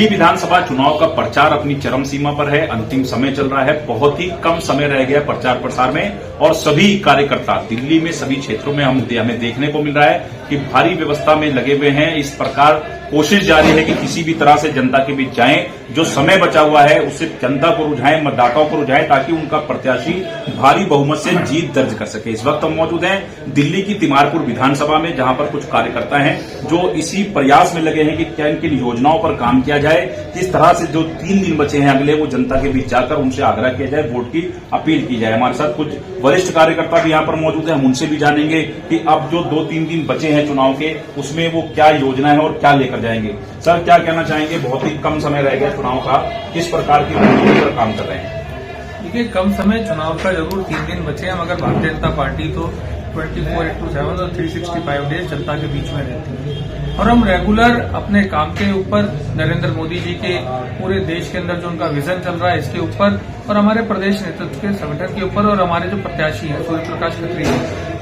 दिल्ली विधानसभा चुनाव का प्रचार अपनी चरम सीमा पर है। अंतिम समय चल रहा है। बहुत ही कम समय रह गया प्रचार प्रसार में और सभी कार्यकर्ता दिल्ली में सभी क्षेत्रों में हमें देखने को मिल रहा है कि भारी व्यवस्था में लगे हुए हैं। इस प्रकार कोशिश जारी है कि किसी भी तरह से जनता के बीच जाएं। जो समय बचा हुआ है उससे जनता को रुझाएं, मतदाताओं को रुझाएं ताकि उनका प्रत्याशी भारी बहुमत से जीत दर्ज कर सके। इस वक्त हम मौजूद हैं दिल्ली की तिमारपुर विधानसभा में, जहां पर कुछ कार्यकर्ता हैं जो इसी प्रयास में लगे हैं कि क्या इनकी योजनाओं पर काम किया जाए, किस तरह से जो 3 दिन बचे हैं अगले वो जनता के बीच जाकर उनसे आग्रह किया जाए, वोट की अपील की जाए। हमारे साथ कुछ वरिष्ठ कार्यकर्ता भी यहाँ पर मौजूद हैं, हम उनसे भी जानेंगे कि अब जो 2-3 दिन बचे हैं चुनाव के उसमें वो क्या योजना है और क्या लेकर जाएंगे। सर, क्या कहना चाहेंगे? बहुत ही कम समय रह गया चुनाव का, किस प्रकार की रणनीति पर काम कर रहे हैं? देखिए, कम समय चुनाव का जरूर 3 दिन बचे हैं, मगर भारतीय जनता पार्टी तो 24/7 और 365 डेज जनता के बीच में रहती है और हम रेगुलर अपने काम के ऊपर, नरेंद्र मोदी जी के पूरे देश के अंदर जो उनका विजन चल रहा है इसके ऊपर और हमारे प्रदेश नेतृत्व के संगठन के ऊपर और हमारे जो प्रत्याशी हैं सूर्य प्रकाश खत्री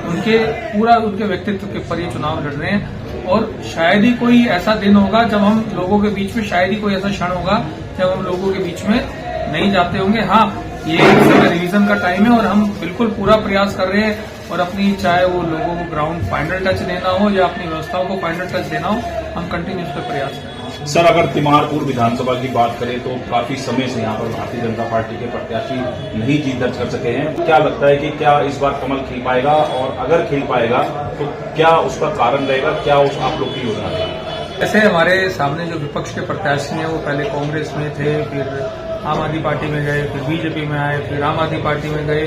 उनके व्यक्तित्व के ऊपर ये चुनाव लड़ रहे हैं। और शायद ही कोई ऐसा दिन होगा जब हम लोगों के बीच में, शायद ही कोई ऐसा क्षण होगा जब हम लोगों के बीच में नहीं जाते होंगे। हाँ, ये समय रिवीजन का टाइम है और हम बिल्कुल पूरा प्रयास कर रहे हैं और अपनी, चाहे वो लोगों को ग्राउंड फाइनल टच देना हो या अपनी व्यवस्थाओं को फाइनल टच देना हो, हम कंटिन्यूस पे प्रयास करें। सर, अगर तिमारपुर विधानसभा की बात करें तो काफी समय से यहाँ पर भारतीय जनता पार्टी के प्रत्याशी नहीं जीत दर्ज कर सके हैं। क्या लगता है कि क्या इस बार कमल खिल पाएगा, और अगर खिल पाएगा तो क्या उसका कारण रहेगा, क्या उस आप लोग की योजना है? ऐसे हमारे सामने जो विपक्ष के प्रत्याशी हैं वो पहले कांग्रेस में थे, फिर आम आदमी पार्टी में गए, फिर बीजेपी में आए, फिर आम आदमी पार्टी में गए।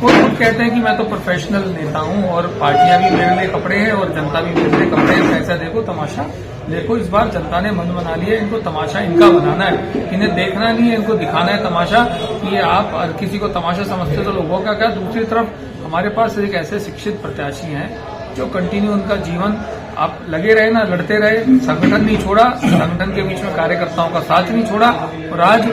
वो खुद कहते हैं कि मैं तो प्रोफेशनल नेता हूं और पार्टियां भी मेरे लिए कपड़े हैं और जनता भी मेरे लिए कपड़े हैं। पैसा देखो, तमाशा देखो। इस बार जनता ने मन बना लिया, इनको तमाशा इनका बनाना है, इन्हें देखना नहीं है, इनको दिखाना है तमाशा। ये आप हर किसी को तमाशा समझते तो लोगों का क्या। दूसरी तरफ हमारे पास एक ऐसे शिक्षित प्रत्याशी हैं जो कंटिन्यू उनका जीवन आप लगे रहे ना, लड़ते रहे, संगठन नहीं छोड़ा, संगठन के बीच में कार्यकर्ताओं का साथ नहीं छोड़ा और आज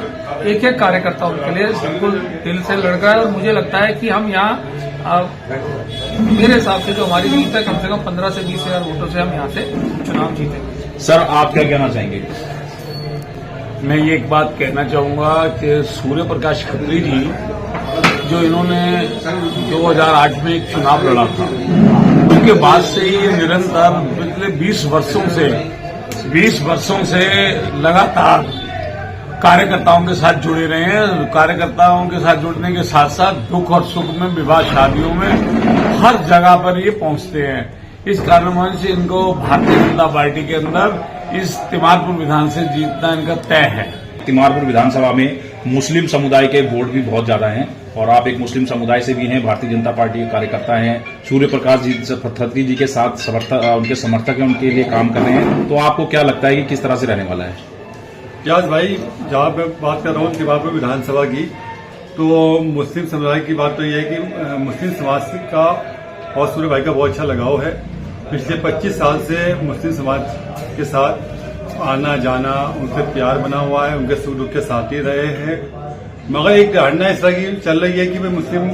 एक एक कार्यकर्ता उनके लिए बिल्कुल दिल से लड़ गया। और मुझे लगता है कि हम यहाँ, मेरे हिसाब से जो हमारी जीत है, कम से कम 15 से 20 हजार वोटों से हम यहाँ से चुनाव जीतेंगे। सर, आप क्या कहना चाहेंगे? मैं ये एक बात कहना चाहूंगा कि सूर्य प्रकाश खत्री जी जो इन्होंने 2008 में एक चुनाव लड़ा था, उसके बाद से ये निरंतर पिछले 20 वर्षों से लगातार कार्यकर्ताओं के साथ जुड़े रहे हैं। कार्यकर्ताओं के साथ जुड़ने के साथ साथ दुख और सुख में, विवाह शादियों में, हर जगह पर ये पहुंचते हैं। इस कारण से इनको भारतीय जनता पार्टी के अंदर इस तिमारपुर विधान से जीतना इनका तय है। तिमारपुर विधानसभा में मुस्लिम समुदाय के वोट भी बहुत ज्यादा हैं और आप एक मुस्लिम समुदाय से भी हैं, भारतीय जनता पार्टी के कार्यकर्ता हैं, सूर्य प्रकाश जी खत्री जी के साथ उनके समर्थक हैं, उनके लिए काम कर रहे हैं। तो आपको क्या लगता है कि किस तरह से रहने वाला है? याद भाई, जहाँ मैं बात कर रहा हूँ तिमारपुर विधानसभा की, तो मुस्लिम समुदाय की बात तो ये है कि मुस्लिम समाज का और सूर्य भाई का बहुत अच्छा लगाव है। पिछले 25 साल से मुस्लिम समाज के साथ आना जाना, उनसे प्यार बना हुआ है, उनके सुख दुख के साथ ही रहे हैं। मगर एक धारणा इस तरह की चल रही है कि भाई मुस्लिम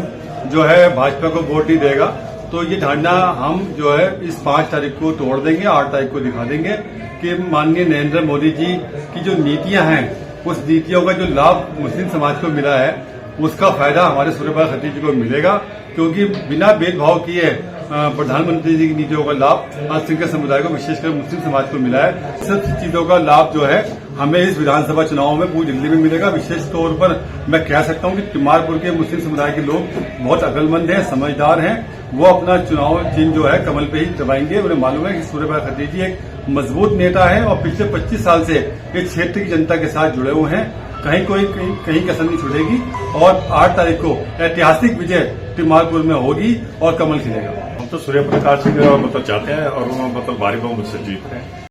जो है भाजपा को वोट नहीं देगा, तो ये धारणा हम जो है इस 5 तारीख को तोड़ देंगे, 8 तारीख को दिखा देंगे कि माननीय नरेंद्र मोदी जी की जो नीतियां हैं, उस नीतियों का जो लाभ मुस्लिम समाज को मिला है उसका फायदा हमारे सूर्य प्रकाश खत्री जी को मिलेगा, क्योंकि बिना भेदभाव किए प्रधानमंत्री जी की नीतियों का लाभ अल्पसंख्यक समुदाय को, विशेषकर मुस्लिम समाज को मिला है। सब चीजों का लाभ जो है हमें इस विधानसभा चुनाव में पूरी दिल्ली में मिलेगा। विशेष तौर पर मैं कह सकता हूं कि तिमारपुर के मुस्लिम समुदाय के लोग बहुत अक्लमंद हैं, समझदार हैं। वो अपना चुनाव चिन्ह जो है कमल पे ही दबाएंगे। उन्हें मालूम है कि सूर्य प्रकाश खत्री जी एक मजबूत नेता है और पिछले 25 साल से इस क्षेत्र की जनता के साथ जुड़े हुए हैं। कहीं कसर नहीं छूटेगी और 8 तारीख को ऐतिहासिक विजय तिमारपुर में होगी और कमल खिलेगा। हम तो सूर्य प्रकाश जी मतलब चाहते हैं और वो मतलब भारी बहुमत से जीत रहे हैं।